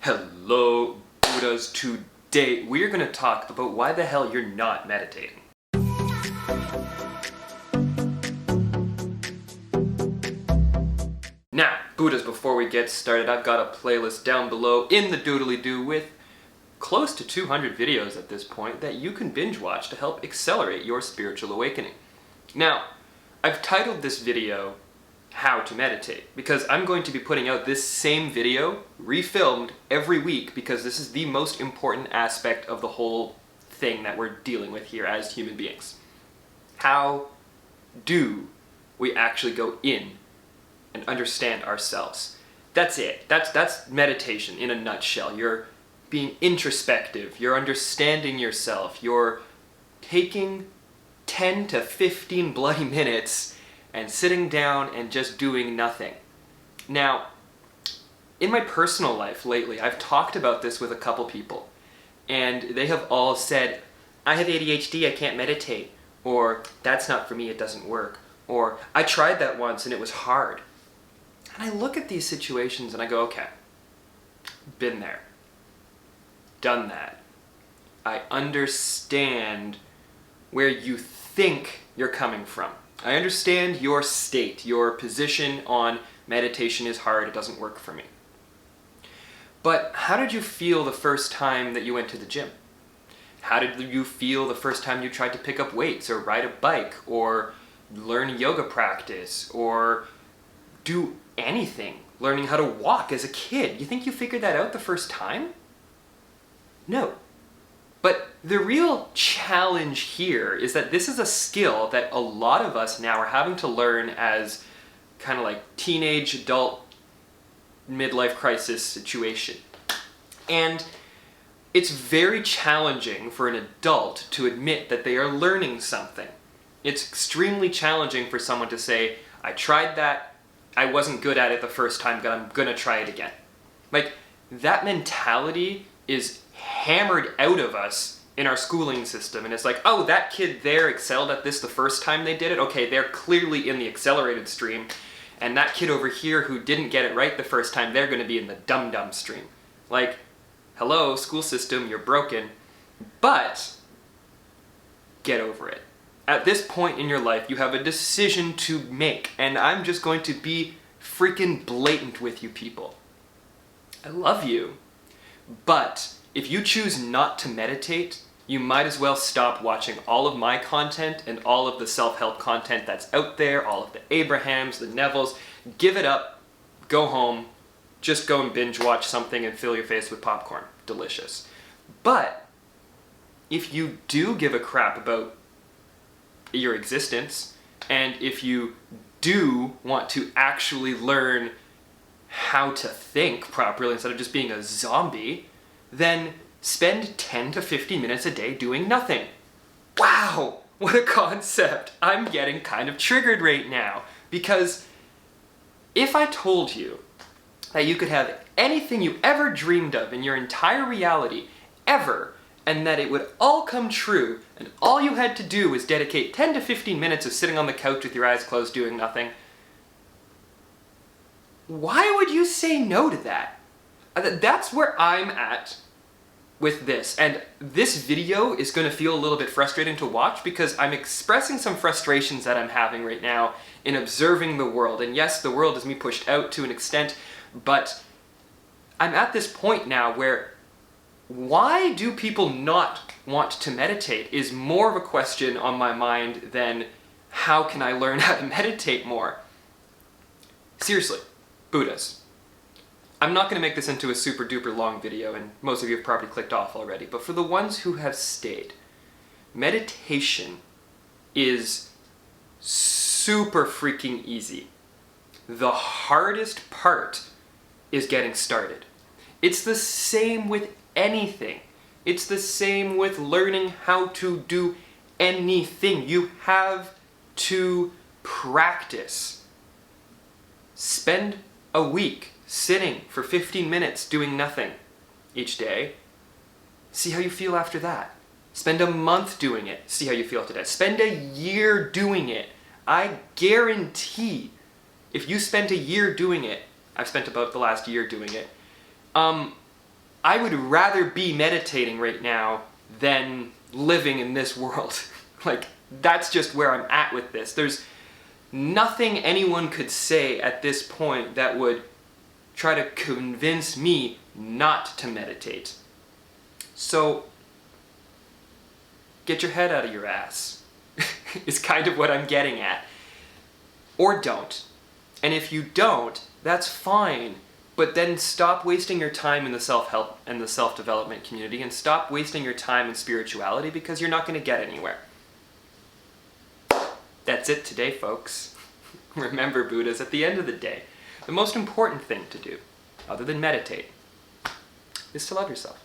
Hello, Buddhas. Today we're going to talk about why the hell you're not meditating. Now, Buddhas, before we get started, I've got a playlist down below in the doodly-doo with close to 200 videos at this point that you can binge watch to help accelerate your spiritual awakening. Now, I've titled this video How to Meditate because I'm going to be putting out this same video refilmed every week because this is the most important aspect of the whole thing that we're dealing with here as human beings. How do we actually go in and understand ourselves? That's it. That's meditation in a nutshell. You're being introspective, you're understanding yourself, you're taking 10 to 15 bloody minutes and sitting down and just doing nothing. Now, in my personal life lately, I've talked about this with a couple people, and they have all said, I have ADHD, I can't meditate, or that's not for me, it doesn't work, or I tried that once and it was hard. And I look at these situations and I go, okay, been there, done that. I understand where you think you're coming from. I understand your state, your position on meditation is hard, it doesn't work for me. But how did you feel the first time that you went to the gym? How did you feel the first time you tried to pick up weights or ride a bike or learn yoga practice or do anything, learning how to walk as a kid? You think you figured that out the first time? No. But the real challenge here is that this is a skill that a lot of us now are having to learn as kind of like teenage, adult, midlife crisis situation. And it's very challenging for an adult to admit that they are learning something. It's extremely challenging for someone to say, I tried that, I wasn't good at it the first time, but I'm gonna try it again. Like, that mentality is hammered out of us in our schooling system, and it's like, oh, that kid there excelled at this the first time they did it, okay, they're clearly in the accelerated stream, and that kid over here who didn't get it right the first time, they're going to be in the dum-dum stream. Like, hello, school system, you're broken, but get over it. At this point in your life, you have a decision to make, and I'm just going to be freaking blatant with you people. I love you, but if you choose not to meditate, you might as well stop watching all of my content and all of the self-help content that's out there, all of the Abrahams, the Nevilles. Give it up, go home, just go and binge watch something and fill your face with popcorn. Delicious. But if you do give a crap about your existence, and if you do want to actually learn how to think properly instead of just being a zombie, then spend 10 to 15 minutes a day doing nothing. Wow, what a concept. I'm getting kind of triggered right now, because if I told you that you could have anything you ever dreamed of in your entire reality, ever, and that it would all come true, and all you had to do was dedicate 10 to 15 minutes of sitting on the couch with your eyes closed doing nothing, why would you say no to that? That's where I'm at with this, and this video is going to feel a little bit frustrating to watch because I'm expressing some frustrations that I'm having right now in observing the world. And yes, the world is me pushed out to an extent, but I'm at this point now where why do people not want to meditate is more of a question on my mind than how can I learn how to meditate more. Seriously, Buddhas. I'm not going to make this into a super duper long video, and most of you have probably clicked off already, but for the ones who have stayed, meditation is super freaking easy. The hardest part is getting started. It's the same with anything. It's the same with learning how to do anything. You have to practice. Spend a week sitting for 15 minutes doing nothing each day. See how you feel after that. Spend a month doing it. See how you feel after that. Spend a year doing it. I guarantee if you spent a year doing it, I've spent about the last year doing it, I would rather be meditating right now than living in this world. Like, that's just where I'm at with this. There's nothing anyone could say at this point that would try to convince me not to meditate. So, get your head out of your ass, is kind of what I'm getting at. Or don't. And if you don't, that's fine. But then stop wasting your time in the self-help and the self-development community, and stop wasting your time in spirituality, because you're not going to get anywhere. That's it today, folks. Remember, Buddhas, at the end of the day, the most important thing to do, other than meditate, is to love yourself.